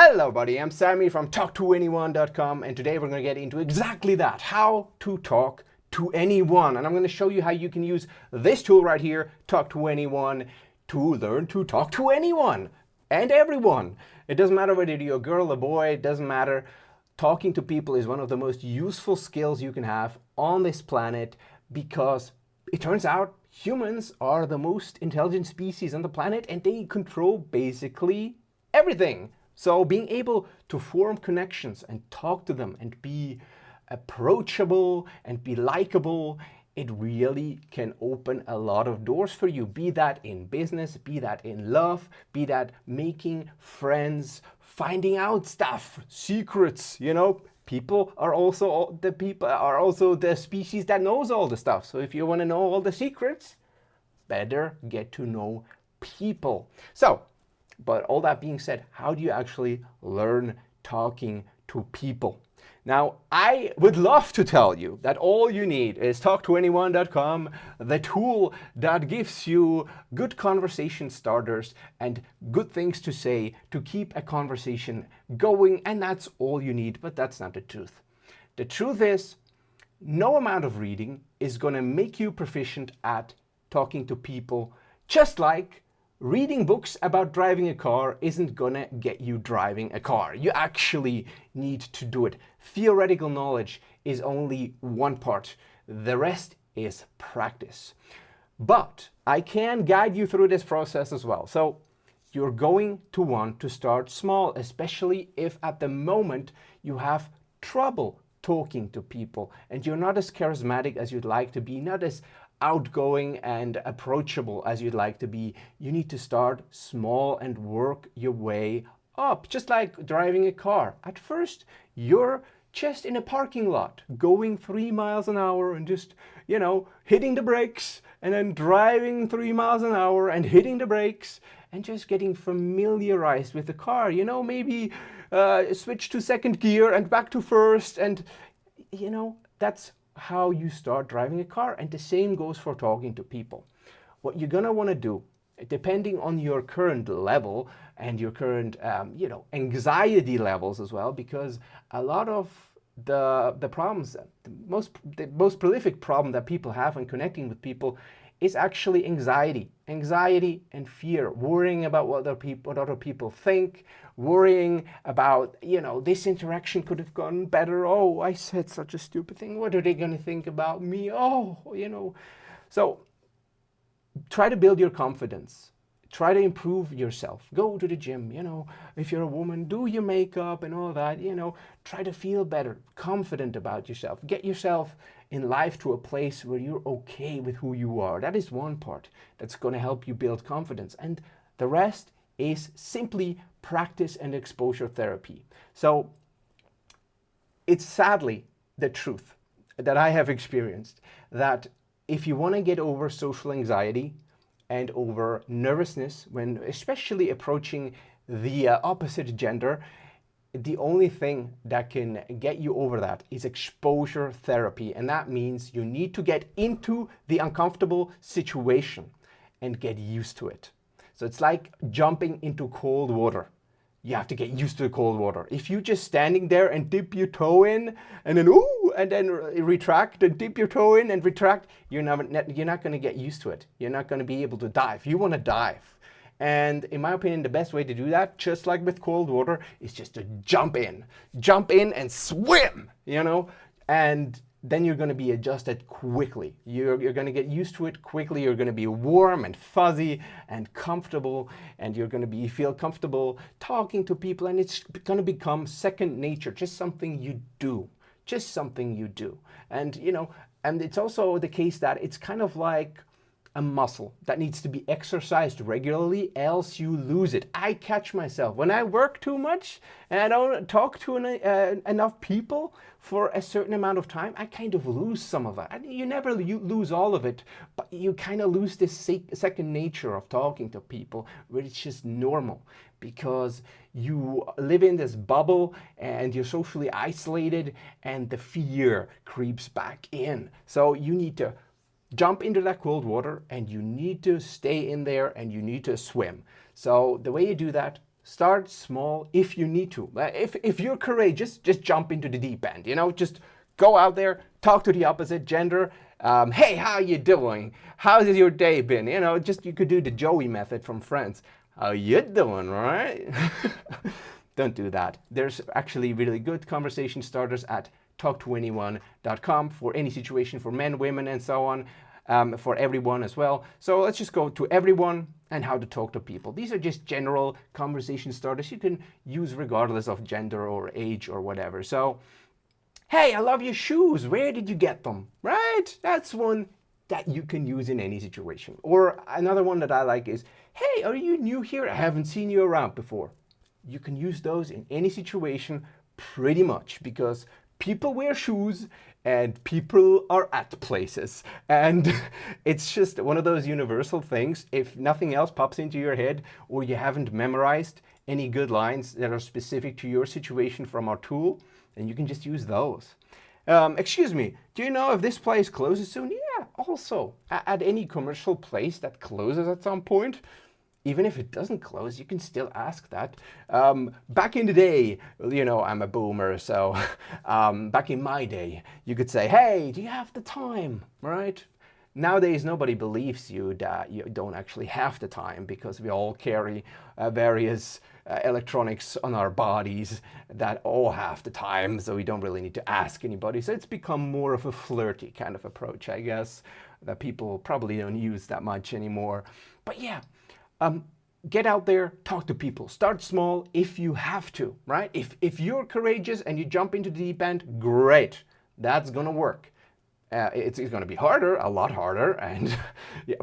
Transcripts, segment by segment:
Hello buddy, I'm Sammy from Talk2Any1.com, and today we're going to get into exactly that, how to talk to anyone. And I'm going to show you how you can use this tool right here, Talk2Any1, to learn to talk to anyone and everyone. It doesn't matter whether you're a girl or boy, it doesn't matter. Talking to people is one of the most useful skills you can have on this planet, because it turns out humans are the most intelligent species on the planet and they control basically everything. So being able to form connections and talk to them and be approachable and be likable, it really can open a lot of doors for you. Be that in business, be that in love, be that making friends, finding out stuff, secrets, People are also the species that knows all the stuff. So if you want to know all the secrets, better get to know people. But all that being said, how do you actually learn talking to people? Now, I would love to tell you that all you need is Talk2Any1.com, the tool that gives you good conversation starters and good things to say to keep a conversation going, and that's all you need, but that's not the truth. The truth is, no amount of reading is going to make you proficient at talking to people, just like reading books about driving a car isn't gonna get you driving a car. You actually need to do it. Theoretical knowledge is only one part. The rest is practice. But I can guide you through this process as well. So you're going to want to start small, especially if at the moment you have trouble talking to people and you're not as charismatic as you'd like to be, not as outgoing and approachable as you'd like to be. You need to start small and work your way up, just like driving a car. At first, you're just in a parking lot going 3 miles an hour and just, hitting the brakes, and then driving 3 miles an hour and hitting the brakes and just getting familiarized with the car. Maybe switch to second gear and back to first, and that's how you start driving a car. And the same goes for talking to people. What you're gonna want to do, depending on your current level and your current anxiety levels as well, because a lot of the problems, the most prolific problem that people have when connecting with people is actually anxiety and fear, worrying about what other people think, worrying about, this interaction could have gone better. Oh, I said such a stupid thing. What are they going to think about me? So try to build your confidence. Try to improve yourself. Go to the gym, if you're a woman, do your makeup and all that, try to feel better, confident about yourself. Get yourself in life to a place where you're okay with who you are. That is one part that's going to help you build confidence. And the rest is simply practice and exposure therapy. So it's sadly the truth that I have experienced, that if you want to get over social anxiety and over nervousness when especially approaching the opposite gender, the only thing that can get you over that is exposure therapy. And that means you need to get into the uncomfortable situation and get used to it. So it's like jumping into cold water. You have to get used to the cold water. If you just standing there and dip your toe in and then and then retract and dip your toe in and retract, you're not going to get used to it. You're not going to be able to dive. You want to dive. And in my opinion, the best way to do that, just like with cold water, is just to jump in and swim, and then you're going to be adjusted quickly. You're going to get used to it quickly. You're going to be warm and fuzzy and comfortable, and you're going to feel comfortable talking to people, and it's going to become second nature, just something you do. And, and it's also the case that it's kind of like a muscle that needs to be exercised regularly, else you lose it. I catch myself when I work too much and I don't talk to enough people for a certain amount of time. I kind of lose some of that. You never lose all of it, but you kind of lose this second nature of talking to people, where it's just normal, because you live in this bubble and you're socially isolated and the fear creeps back in. So you need to jump into that cold water and you need to stay in there and you need to swim. So the way you do that, Start small if you need to. If you're courageous, just jump into the deep end. Just go out there, talk to the opposite gender. Hey, how you doing? How's your day been? You could do the Joey method from Friends. How you doing, right? Don't do that. There's actually really good conversation starters at Talk2Any1.com for any situation for men, women, and so on, for everyone as well. So let's just go to everyone and how to talk to people. These are just general conversation starters you can use regardless of gender or age or whatever. So, hey, I love your shoes. Where did you get them? Right? That's one that you can use in any situation. Or another one that I like is, hey, are you new here? I haven't seen you around before. You can use those in any situation pretty much, because people wear shoes and people are at places. And it's just one of those universal things. If nothing else pops into your head, or you haven't memorized any good lines that are specific to your situation from our tool, then you can just use those. Excuse me, do you know if this place closes soon? Yeah, also, at any commercial place that closes at some point, even if it doesn't close, you can still ask that. Back in the day, I'm a boomer, so back in my day, you could say, hey, do you have the time, right? Nowadays, nobody believes you that you don't actually have the time, because we all carry various electronics on our bodies that all have the time, so we don't really need to ask anybody. So it's become more of a flirty kind of approach, I guess, that people probably don't use that much anymore. But yeah, get out there, talk to people. Start small if you have to, right? If you're courageous and you jump into the deep end, great. That's gonna work. It's gonna be harder, a lot harder, and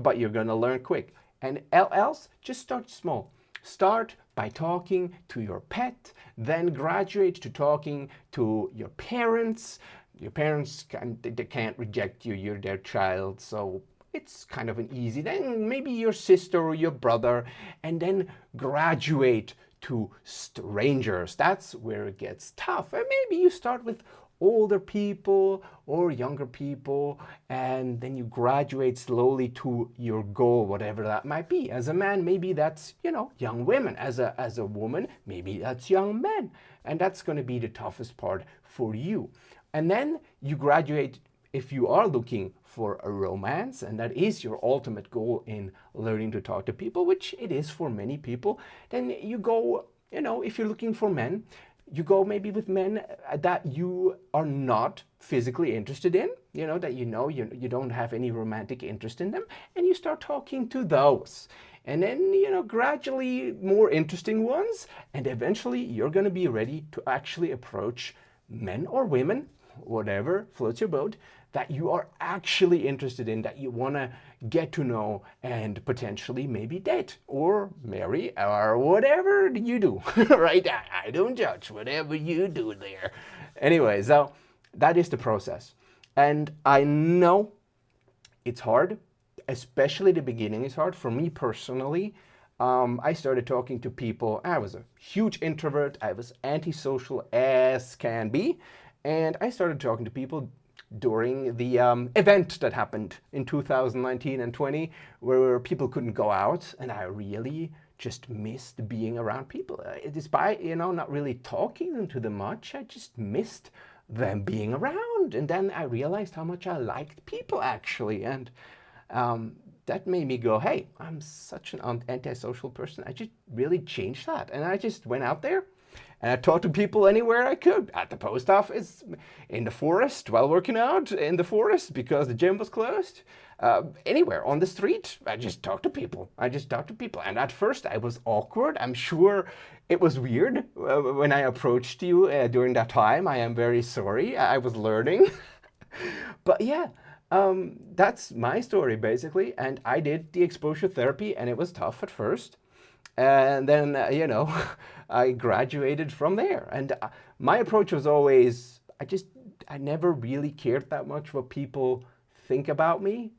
but you're gonna learn quick. And else, just start small. Start by talking to your pet, then graduate to talking to your parents. Your parents they can't reject you, you're their child, so it's kind of an easy, then maybe your sister or your brother, and then graduate to strangers. That's where it gets tough. And maybe you start with older people or younger people, and then you graduate slowly to your goal, whatever that might be. As a man, maybe that's, young women. As a woman, maybe that's young men. And that's going to be the toughest part for you. And then you graduate if you are looking for a romance, and that is your ultimate goal in learning to talk to people, which it is for many people, then you go, if you're looking for men, you go maybe with men that you are not physically interested in, that you don't have any romantic interest in them, and you start talking to those. And then, gradually more interesting ones, and eventually you're going to be ready to actually approach men or women, whatever floats your boat, that you are actually interested in, that you want to get to know and potentially maybe date or marry or whatever you do, right? I don't judge whatever you do there. Anyway, so that is the process. And I know it's hard, especially the beginning is hard. For me personally, I started talking to people. I was a huge introvert. I was antisocial as can be. And I started talking to people during the event that happened in 2019 and 20, where people couldn't go out, and I really just missed being around people. Despite, not really talking to them much, I just missed them being around. And then I realized how much I liked people, actually. And that made me go, hey, I'm such an antisocial person. I just really changed that. And I just went out there, and I talked to people anywhere I could, at the post office, in the forest, while working out in the forest because the gym was closed. Anywhere, on the street, I just talked to people. And at first I was awkward. I'm sure it was weird when I approached you during that time. I am very sorry. I was learning. But yeah, that's my story basically. And I did the exposure therapy, and it was tough at first. And then, I graduated from there. And my approach was always, I never really cared that much what people think about me,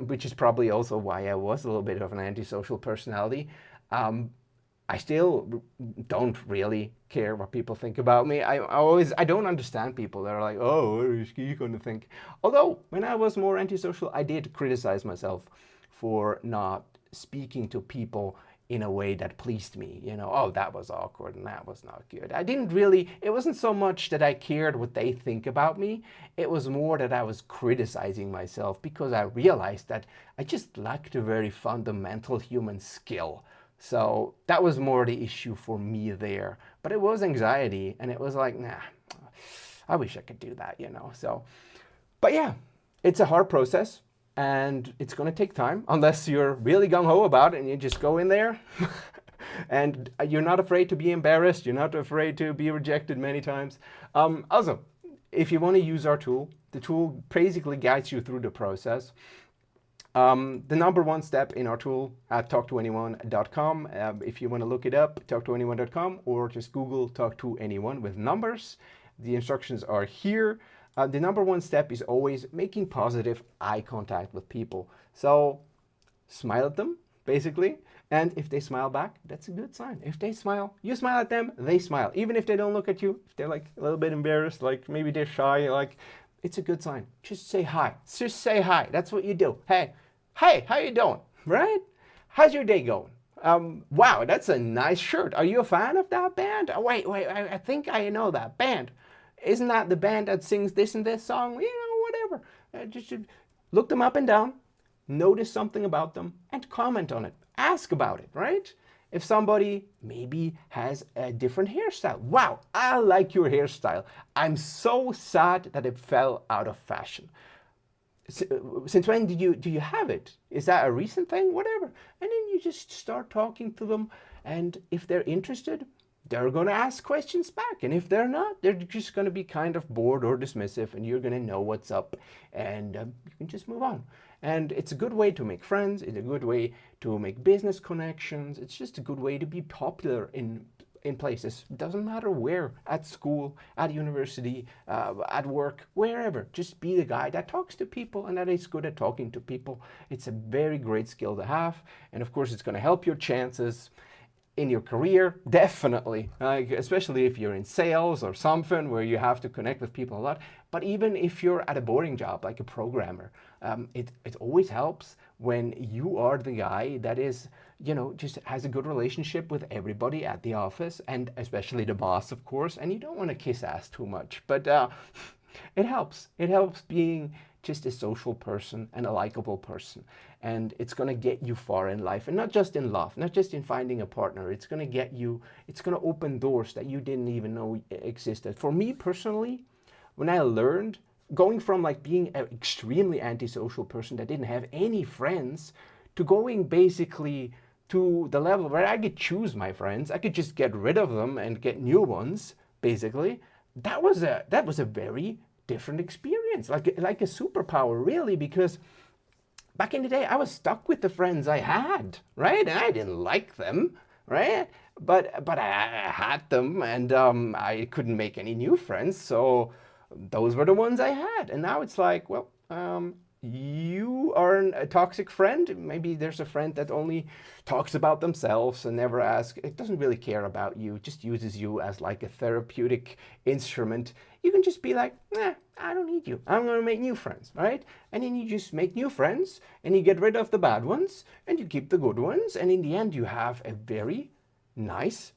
which is probably also why I was a little bit of an antisocial personality. I still don't really care what people think about me. I don't understand people that are like, oh, what is he going to think? Although, when I was more antisocial, I did criticize myself for not speaking to people in a way that pleased me. Oh, that was awkward and that was not good. I didn't really, it wasn't so much that I cared what they think about me. It was more that I was criticizing myself because I realized that I just lacked a very fundamental human skill. So that was more the issue for me there. But it was anxiety, and it was like, nah, I wish I could do that. So, but yeah, it's a hard process. And it's going to take time unless you're really gung-ho about it and you just go in there and you're not afraid to be embarrassed. You're not afraid to be rejected many times. Also, if you want to use our tool, the tool basically guides you through the process. The number one step in our tool at Talk2Any1.com. If you want to look it up, Talk2Any1.com, or just Google Talk2Any1 with numbers. The instructions are here. The number one step is always making positive eye contact with people. So smile at them, basically. And if they smile back, that's a good sign. If they smile, you smile at them, they smile. Even if they don't look at you, if they're like a little bit embarrassed, like maybe they're shy, like it's a good sign. Just say hi. Just say hi. That's what you do. Hey, how you doing? Right? How's your day going? Wow, that's a nice shirt. Are you a fan of that band? Oh, wait, I think I know that band. Isn't that the band that sings this and this song? Whatever. Just look them up and down, notice something about them, and comment on it. Ask about it, right? If somebody maybe has a different hairstyle. Wow, I like your hairstyle. I'm so sad that it fell out of fashion. Since when do you have it? Is that a recent thing? Whatever. And then you just start talking to them, and if they're interested, they're going to ask questions back. And if they're not, they're just going to be kind of bored or dismissive, and you're going to know what's up, and you can just move on. And it's a good way to make friends. It's a good way to make business connections. It's just a good way to be popular in places. It doesn't matter where, at school, at university, at work, wherever. Just be the guy that talks to people and that is good at talking to people. It's a very great skill to have. And of course, it's going to help your chances in your career, definitely, especially if you're in sales or something where you have to connect with people a lot. But even if you're at a boring job, like a programmer, it always helps when you are the guy that is, just has a good relationship with everybody at the office, and especially the boss, of course. And you don't want to kiss ass too much, but it helps. It helps being just a social person and a likable person. And it's going to get you far in life, and not just in love, not just in finding a partner. It's going to get you, it's going to open doors that you didn't even know existed. For me personally, when I learned, going from like being an extremely antisocial person that didn't have any friends to going basically to the level where I could choose my friends, I could just get rid of them and get new ones, basically, that was a very different experience, like a superpower, really, because back in the day, I was stuck with the friends I had, right? And I didn't like them, right? But I had them, and I couldn't make any new friends, so those were the ones I had. And now it's like, well, you are a toxic friend. Maybe there's a friend that only talks about themselves and never asks. It doesn't really care about you, just uses you as like a therapeutic instrument. You can just be like, I don't need you. I'm going to make new friends, right? And then you just make new friends, and you get rid of the bad ones, and you keep the good ones. And in the end, you have a very nice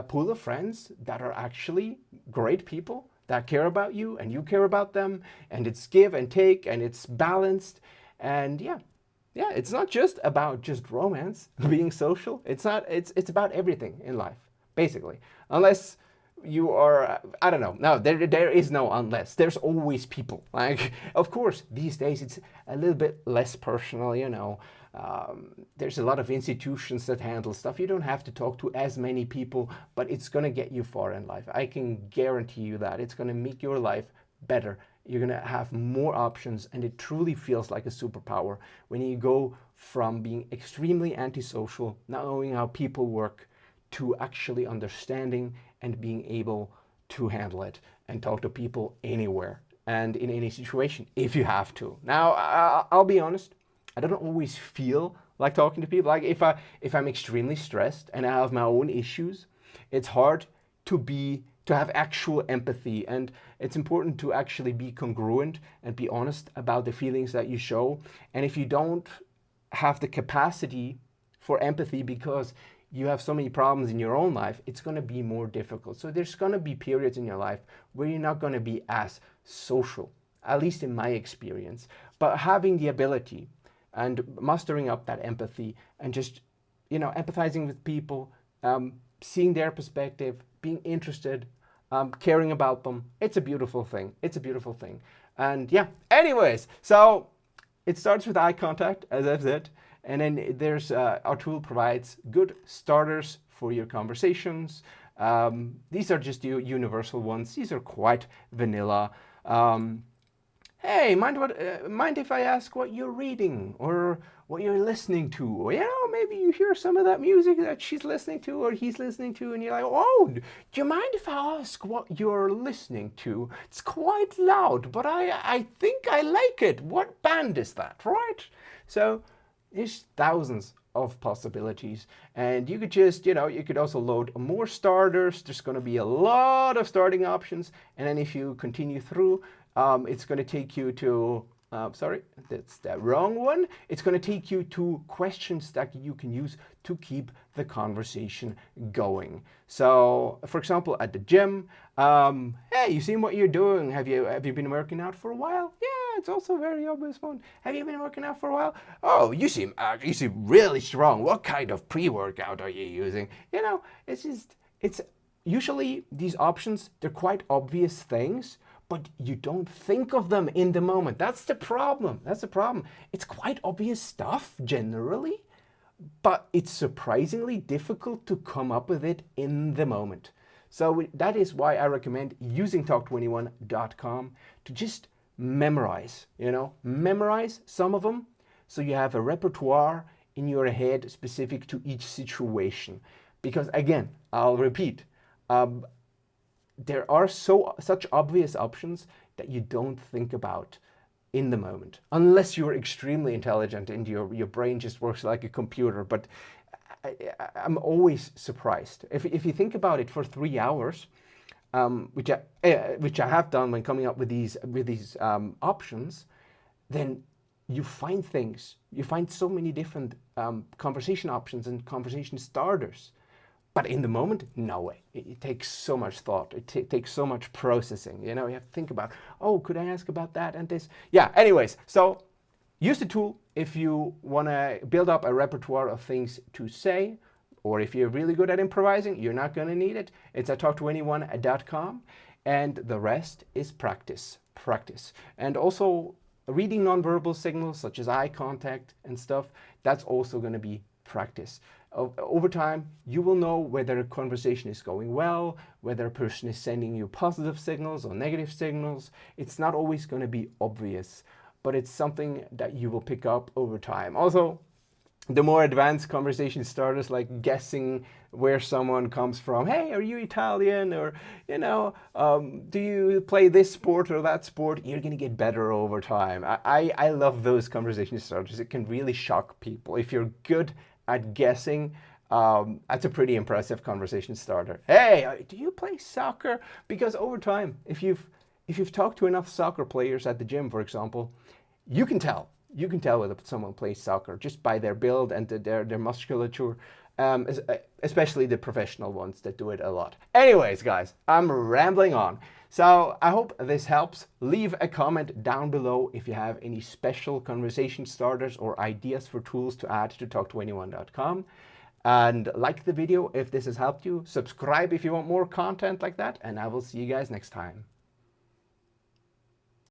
pool of friends that are actually great people that care about you, and you care about them, and it's give and take, and it's balanced. And yeah, it's not just about just romance, being social. It's about everything in life, basically. Unless you are, I don't know. No, there is no unless. There's always people. Like, of course, these days it's a little bit less personal, there's a lot of institutions that handle stuff. You don't have to talk to as many people, but it's going to get you far in life. I can guarantee you that. It's going to make your life better. You're going to have more options, and it truly feels like a superpower when you go from being extremely antisocial, not knowing how people work, to actually understanding and being able to handle it and talk to people anywhere and in any situation if you have to. Now, I'll be honest. I don't always feel like talking to people. Like if I'm extremely stressed and I have my own issues, it's hard to have actual empathy, and it's important to actually be congruent and be honest about the feelings that you show. And if you don't have the capacity for empathy because you have so many problems in your own life, it's going to be more difficult. So there's going to be periods in your life where you're not going to be as social, at least in my experience. But having the ability and mustering up that empathy and just, empathizing with people, seeing their perspective, being interested, caring about them, it's a beautiful thing. It's a beautiful thing. And yeah, anyways, so it starts with eye contact, as I've said. And then there's our tool provides good starters for your conversations. These are just universal ones. These are quite vanilla. Hey, mind if I ask what you're reading or what you're listening to? Or, maybe you hear some of that music that she's listening to or he's listening to, and you're like, oh, do you mind if I ask what you're listening to? It's quite loud, but I think I like it. What band is that, right? So there's thousands of possibilities, and you could just, you could also load more starters. There's going to be a lot of starting options, and then if you continue through, it's going to take you to, sorry, that's the wrong one. It's going to take you to questions that you can use to keep the conversation going. So, for example, at the gym, hey, you seen what you're doing? Have you been working out for a while? Yeah, it's also very obvious one. Have you been working out for a while? Oh, you seem really strong. What kind of pre-workout are you using? It's usually these options, they're quite obvious things, but you don't think of them in the moment. That's the problem. It's quite obvious stuff generally, but it's surprisingly difficult to come up with it in the moment. So that is why I recommend using Talk2Any1.com to just memorize some of them, so you have a repertoire in your head specific to each situation. Because again, I'll repeat, there are such obvious options that you don't think about in the moment, unless you're extremely intelligent and your brain just works like a computer. But I'm always surprised. If you think about it for 3 hours, which I have done when coming up with these options, then you find things. You find so many different conversation options and conversation starters. But in the moment, no way. It takes so much thought. It takes so much processing. You have to think about, oh, could I ask about that and this? Yeah, anyways, so use the tool if you want to build up a repertoire of things to say, or if you're really good at improvising, you're not going to need it. It's at Talk2Any1.com, and the rest is practice. And also reading nonverbal signals such as eye contact and stuff, that's also going to be practice. Over time, you will know whether a conversation is going well, whether a person is sending you positive signals or negative signals. It's not always going to be obvious, but it's something that you will pick up over time. Also, the more advanced conversation starters, like guessing where someone comes from. Hey, are you Italian? Or, do you play this sport or that sport? You're going to get better over time. I love those conversation starters. It can really shock people. If you're good at guessing, that's a pretty impressive conversation starter. Hey, do you play soccer? Because over time, if you've talked to enough soccer players at the gym, for example, you can tell whether someone plays soccer just by their build and their musculature, especially the professional ones that do it a lot. Anyways, guys, I'm rambling on. So I hope this helps. Leave a comment down below if you have any special conversation starters or ideas for tools to add to Talk2Any1.com. And like the video if this has helped you. Subscribe if you want more content like that. And I will see you guys next time.